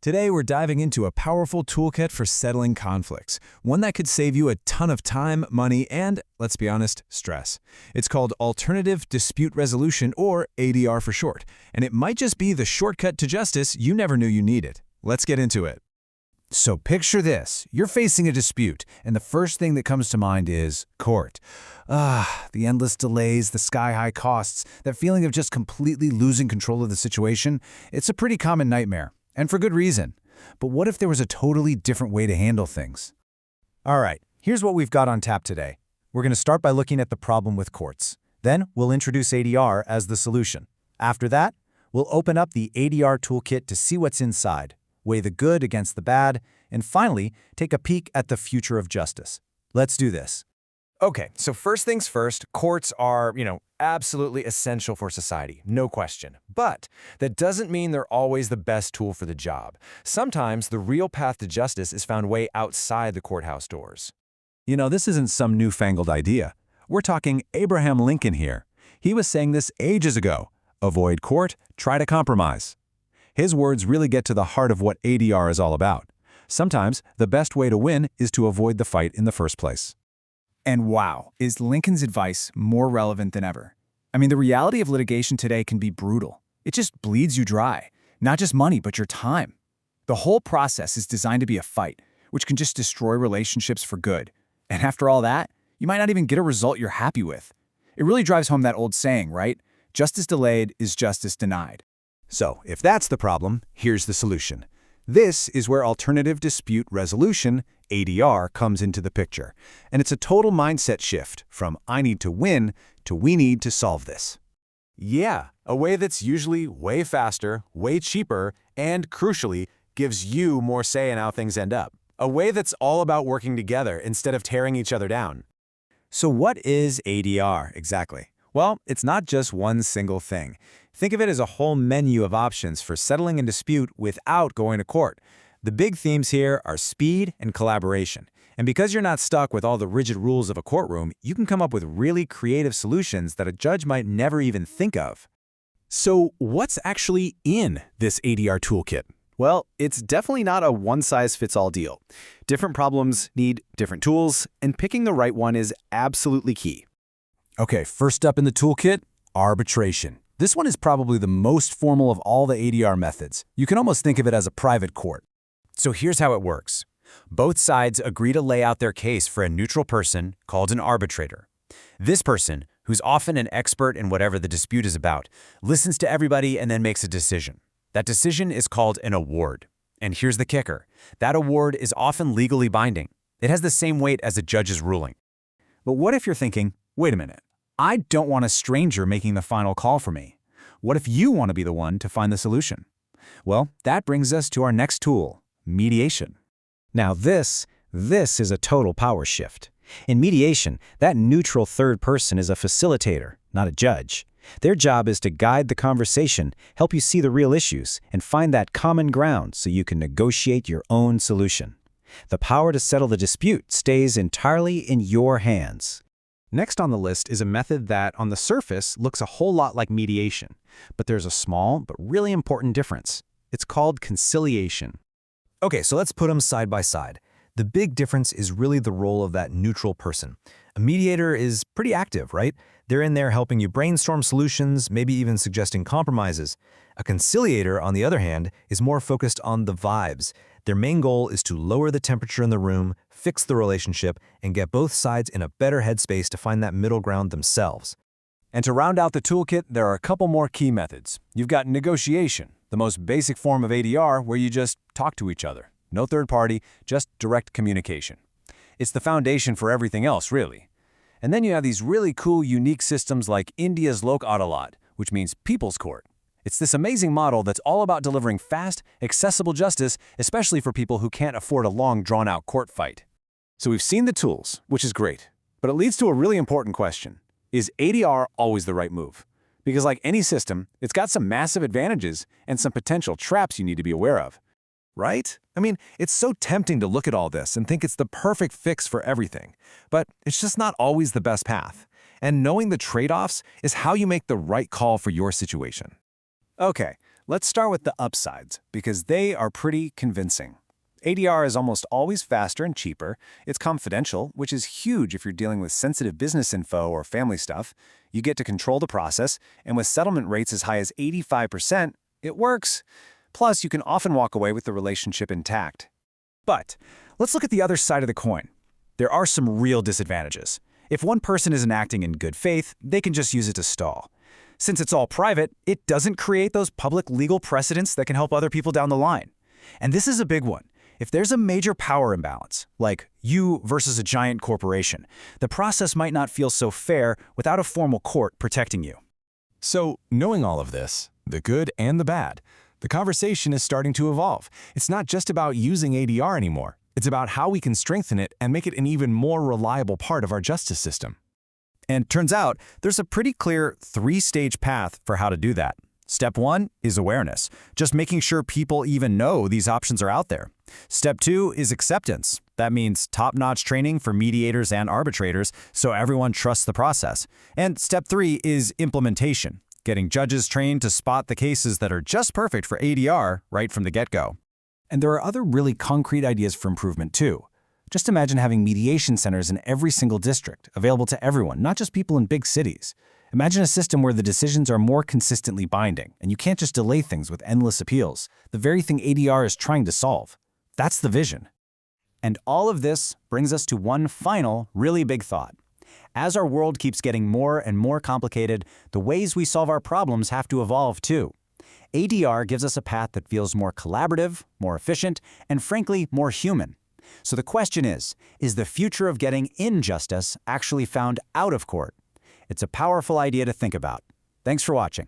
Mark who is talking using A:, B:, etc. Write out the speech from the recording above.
A: Today, we're diving into a powerful toolkit for settling conflicts, one that could save you a ton of time, money, and, let's be honest, stress. It's called Alternative Dispute Resolution, or ADR for short, and it might just be the shortcut to justice you never knew you needed. Let's get into it.
B: So picture this. You're facing a dispute, and the first thing that comes to mind is court. The endless delays, the sky-high costs, that feeling of just completely losing control of the situation. It's a pretty common nightmare, and for good reason. But what if there was a totally different way to handle things? All right, here's what we've got on tap today. We're going to start by looking at the problem with courts. Then we'll introduce ADR as the solution. After that, we'll open up the ADR toolkit to see what's inside, weigh the good against the bad, and finally, take a peek at the future of justice. Let's do this.
C: Okay, so first things first, courts are, absolutely essential for society, no question. But that doesn't mean they're always the best tool for the job. Sometimes the real path to justice is found way outside the courthouse doors.
A: This isn't some newfangled idea. We're talking Abraham Lincoln here. He was saying this ages ago. Avoid court, try to compromise. His words really get to the heart of what ADR is all about. Sometimes, the best way to win is to avoid the fight in the first place.
D: And wow, is Lincoln's advice more relevant than ever? I mean, the reality of litigation today can be brutal. It just bleeds you dry. Not just money, but your time. The whole process is designed to be a fight, which can just destroy relationships for good. And after all that, you might not even get a result you're happy with. It really drives home that old saying, right? Justice delayed is justice denied.
B: So, if that's the problem, here's the solution. This is where Alternative Dispute Resolution, ADR, comes into the picture. And it's a total mindset shift from I need to win to we need to solve this.
C: Yeah, a way that's usually way faster, way cheaper, and crucially, gives you more say in how things end up. A way that's all about working together instead of tearing each other down.
B: So what is ADR exactly? Well, it's not just one single thing. Think of it as a whole menu of options for settling a dispute without going to court. The big themes here are speed and collaboration. And because you're not stuck with all the rigid rules of a courtroom, you can come up with really creative solutions that a judge might never even think of.
A: So, what's actually in this ADR toolkit?
E: Well, it's definitely not a one-size-fits-all deal. Different problems need different tools, and picking the right one is absolutely key.
B: Okay, first up in the toolkit, arbitration. This one is probably the most formal of all the ADR methods. You can almost think of it as a private court.
C: So here's how it works. Both sides agree to lay out their case for a neutral person called an arbitrator. This person, who's often an expert in whatever the dispute is about, listens to everybody and then makes a decision. That decision is called an award. And here's the kicker. That award is often legally binding. It has the same weight as a judge's ruling.
D: But what if you're thinking, wait a minute, I don't want a stranger making the final call for me. What if you want to be the one to find the solution? Well, that brings us to our next tool, mediation.
F: Now this is a total power shift. In mediation, that neutral third person is a facilitator, not a judge. Their job is to guide the conversation, help you see the real issues, and find that common ground so you can negotiate your own solution. The power to settle the dispute stays entirely in your hands.
E: Next on the list is a method that, on the surface, looks a whole lot like mediation. But there's a small but really important difference. It's called conciliation.
G: Okay, so let's put them side by side. The big difference is really the role of that neutral person. A mediator is pretty active, right? They're in there helping you brainstorm solutions, maybe even suggesting compromises. A conciliator, on the other hand, is more focused on the vibes. Their main goal is to lower the temperature in the room, fix the relationship, and get both sides in a better headspace to find that middle ground themselves.
A: And to round out the toolkit, there are a couple more key methods. You've got negotiation, the most basic form of ADR where you just talk to each other. No third party, just direct communication. It's the foundation for everything else, really. And then you have these really cool, unique systems like India's Lok Adalat, which means People's Court. It's this amazing model that's all about delivering fast, accessible justice, especially for people who can't afford a long, drawn-out court fight.
C: So we've seen the tools, which is great. But it leads to a really important question. Is ADR always the right move? Because like any system, it's got some massive advantages and some potential traps you need to be aware of.
G: Right? I mean, it's so tempting to look at all this and think it's the perfect fix for everything. But it's just not always the best path. And knowing the trade-offs is how you make the right call for your situation.
E: Okay,
A: Let's start with the upsides, because they are pretty convincing. ADR is almost always faster and cheaper. It's confidential, which is huge if you're dealing with sensitive business info or family stuff. You get to control the process, and with settlement rates as high as 85%, it works. Plus, you can often walk away with the relationship intact.
B: But let's look at the other side of the coin. There are some real disadvantages. If one person isn't acting in good faith, they can just use it to stall. Since it's all private, it doesn't create those public legal precedents that can help other people down the line. And this is a big one. If there's a major power imbalance, like you versus a giant corporation, the process might not feel so fair without a formal court protecting you.
H: So, knowing all of this, the good and the bad, the conversation is starting to evolve. It's not just about using ADR anymore. It's about how we can strengthen it and make it an even more reliable part of our justice system.
C: And turns out, there's a pretty clear 3-stage path for how to do that. Step 1 is awareness, just making sure people even know these options are out there. Step 2 is acceptance. That means top-notch training for mediators and arbitrators so everyone trusts the process. And step 3 is implementation, getting judges trained to spot the cases that are just perfect for ADR right from the get-go.
B: And there are other really concrete ideas for improvement too. Just imagine having mediation centers in every single district, available to everyone, not just people in big cities. Imagine a system where the decisions are more consistently binding, and you can't just delay things with endless appeals, the very thing ADR is trying to solve. That's the vision.
C: And all of this brings us to one final, really big thought. As our world keeps getting more and more complicated, the ways we solve our problems have to evolve too. ADR gives us a path that feels more collaborative, more efficient, and frankly, more human. So the question is the future of getting injustice actually found out of court? It's a powerful idea to think about. Thanks for watching.